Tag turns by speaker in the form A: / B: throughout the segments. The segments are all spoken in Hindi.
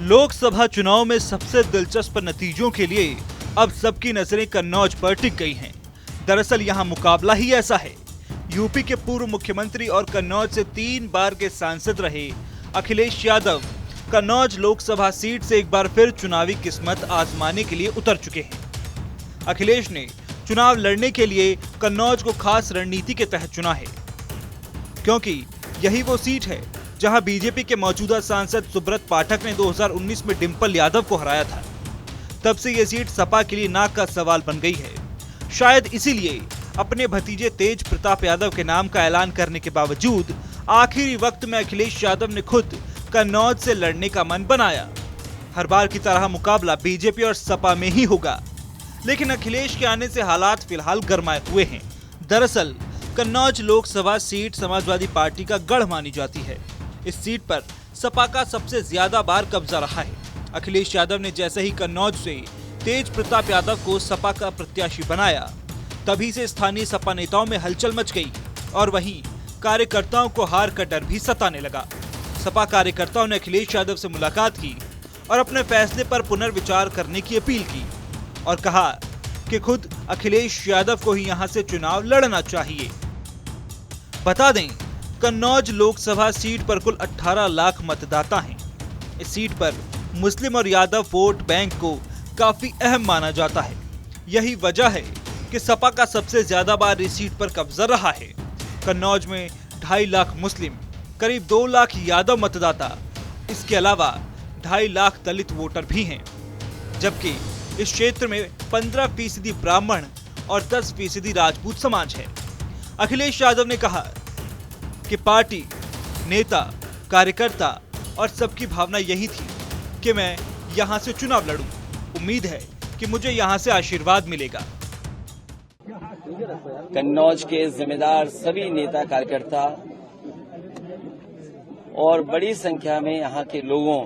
A: लोकसभा चुनाव में सबसे दिलचस्प नतीजों के लिए अब सबकी नजरें कन्नौज पर टिक गई हैं। दरअसल यहां मुकाबला ही ऐसा है। यूपी के पूर्व मुख्यमंत्री और कन्नौज से 3 बार के सांसद रहे अखिलेश यादव कन्नौज लोकसभा सीट से एक बार फिर चुनावी किस्मत आजमाने के लिए उतर चुके हैं। अखिलेश ने चुनाव लड़ने के लिए कन्नौज को खास रणनीति के तहत चुना है, क्योंकि यही वो सीट है जहां बीजेपी के मौजूदा सांसद सुब्रत पाठक ने 2019 में डिंपल यादव को हराया था। तब से ये सीट सपा के लिए नाक का सवाल बन गई है। शायद इसीलिए अपने भतीजे तेज प्रताप यादव के नाम का ऐलान करने के बावजूद आखिरी वक्त में अखिलेश यादव ने खुद कन्नौज से लड़ने का मन बनाया। हर बार की तरह मुकाबला बीजेपी और सपा में ही होगा, लेकिन अखिलेश के आने से हालात फिलहाल गरमाए हुए हैं। दरअसल कन्नौज लोकसभा सीट समाजवादी पार्टी का गढ़ मानी जाती है। इस सीट पर सपा का सबसे ज्यादा बार कब्जा रहा है। अखिलेश यादव ने जैसे ही कन्नौज से तेज प्रताप यादव को सपा का प्रत्याशी बनाया, तभी से स्थानीय सपा नेताओं में हलचल मच गई और वहीं कार्यकर्ताओं को हार का डर भी सताने लगा। सपा कार्यकर्ताओं ने अखिलेश यादव से मुलाकात की और अपने फैसले पर पुनर्विचार करने की अपील की और कहा कि खुद अखिलेश यादव को ही यहां से चुनाव लड़ना चाहिए। बता दें, कन्नौज लोकसभा सीट पर कुल 18 लाख मतदाता हैं। इस सीट पर मुस्लिम और यादव वोट बैंक को काफी अहम माना जाता है। यही वजह है कि सपा का सबसे ज्यादा बार इस सीट पर कब्जा रहा है। कन्नौज में 2.5 लाख मुस्लिम, करीब 2 लाख यादव मतदाता, इसके अलावा 2.5 लाख दलित वोटर भी हैं, जबकि इस क्षेत्र में 15% ब्राह्मण और 10% राजपूत समाज है। अखिलेश यादव ने कहा कि पार्टी, नेता, कार्यकर्ता और सबकी भावना यही थी कि मैं यहां से चुनाव लड़ूं। उम्मीद है कि मुझे यहां से आशीर्वाद मिलेगा।
B: कन्नौज के जिम्मेदार सभी नेता कार्यकर्ता और बड़ी संख्या में यहां के लोगों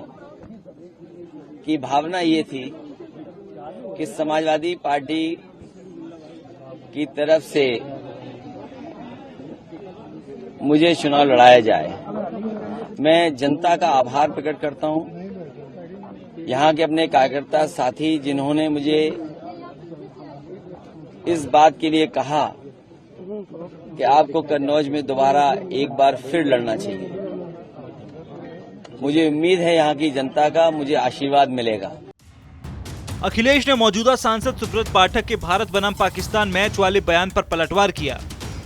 B: की भावना ये थी कि समाजवादी पार्टी की तरफ से मुझे चुनाव लड़ाया जाए। मैं जनता का आभार प्रकट करता हूं, यहां के अपने कार्यकर्ता साथी जिन्होंने मुझे इस बात के लिए कहा कि आपको कन्नौज में दोबारा एक बार फिर लड़ना चाहिए। मुझे उम्मीद है यहां की जनता का मुझे आशीर्वाद मिलेगा।
A: अखिलेश ने मौजूदा सांसद सुब्रत पाठक के भारत बनाम पाकिस्तान मैच वाले बयान पर पलटवार किया।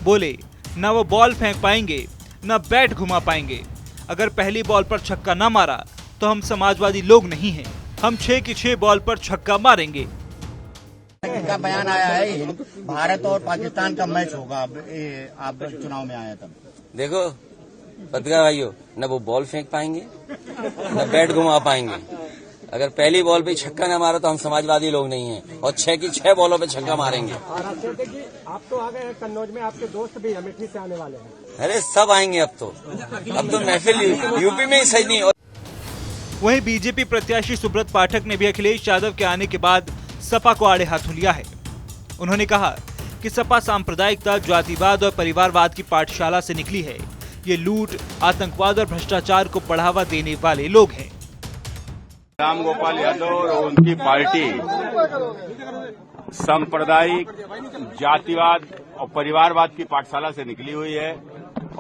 A: बोले, न वो बॉल फेंक पाएंगे न बैट घुमा पाएंगे। अगर पहली बॉल पर छक्का न मारा तो हम समाजवादी लोग नहीं हैं। हम 6 की 6 बॉल पर छक्का मारेंगे।
C: का बयान आया है, भारत और पाकिस्तान का मैच होगा। आप चुनाव में आया तब
B: देखो पत्रकार भाइयों, न वो बॉल फेंक पाएंगे न बैट घुमा पाएंगे। अगर पहली बॉल पे छक्का न मारा तो हम समाजवादी लोग नहीं हैं और 6 की 6 बॉलों पे छक्का मारेंगे।
D: आप तो आ गए कन्नौज में, आपके दोस्त भी अमेठी से आने वाले हैं।
B: अरे सब आएंगे अब तो महफिल यूपी में ही सही नहीं।
A: वहीं बीजेपी प्रत्याशी सुब्रत पाठक ने भी अखिलेश यादव के आने के बाद सपा को आड़े हाथों लिया है। उन्होंने कहा कि सपा सांप्रदायिकता, जातिवाद और परिवारवाद की पाठशाला से निकली है। ये लूट, आतंकवाद और भ्रष्टाचार को बढ़ावा देने वाले लोग हैं।
E: राम गोपाल यादव और उनकी पार्टी सांप्रदायिक, जातिवाद और परिवारवाद की पाठशाला से निकली हुई है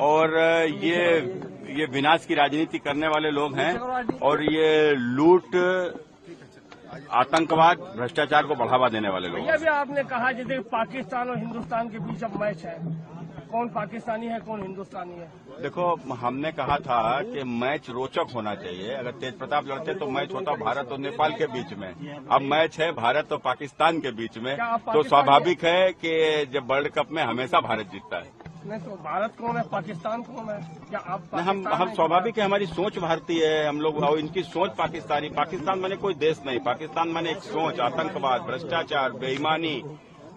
E: और ये विनाश की राजनीति करने वाले लोग हैं और ये लूट, आतंकवाद, भ्रष्टाचार को बढ़ावा देने वाले लोग।
D: ये भी आपने कहा जैसे पाकिस्तान और हिंदुस्तान के बीच अब मैच है, कौन पाकिस्तानी है कौन हिंदुस्तानी है।
E: देखो, हमने कहा था कि मैच रोचक होना चाहिए। अगर तेज प्रताप लड़ते तो मैच होता भारत और नेपाल के बीच में। अब मैच है भारत और पाकिस्तान के बीच में, तो स्वाभाविक है कि जब वर्ल्ड कप में हमेशा भारत जीतता है।
D: नहीं तो भारत कौन है, पाकिस्तान कौन है? क्या आप
E: हम स्वाभाविक है, हमारी सोच भारतीय है, हम लोग और इनकी सोच पाकिस्तानी। पाकिस्तान माने कोई देश नहीं, पाकिस्तान माने एक सोच, आतंकवाद, भ्रष्टाचार, बेईमानी,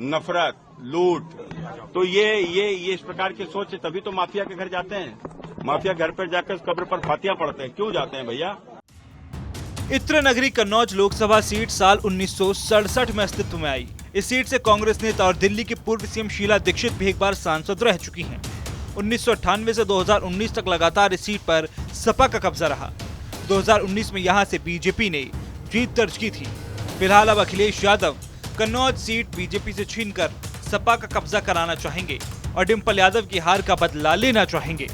E: नफरत, लूट। तो ये इस प्रकार की सोच है, तभी तो माफिया के घर जाते हैं। माफिया घर पर जाकर कब्र पर फातिया पढ़ते हैं। क्यों जाते हैं भैया?
A: इत्र नगरी कन्नौज लोकसभा सीट साल 1967 में अस्तित्व में आई। इस सीट से कांग्रेस नेता और दिल्ली की पूर्व सीएम शीला दीक्षित भी एक बार सांसद रह चुकी हैं। 1998 से 2019 तक लगातार इस सीट पर सपा का कब्जा रहा। 2019 में यहां से बीजेपी ने जीत दर्ज की थी। फिलहाल अब अखिलेश यादव कन्नौज सीट बीजेपी से छीनकर सपा का कब्जा कराना चाहेंगे और डिम्पल यादव की हार का बदला लेना चाहेंगे।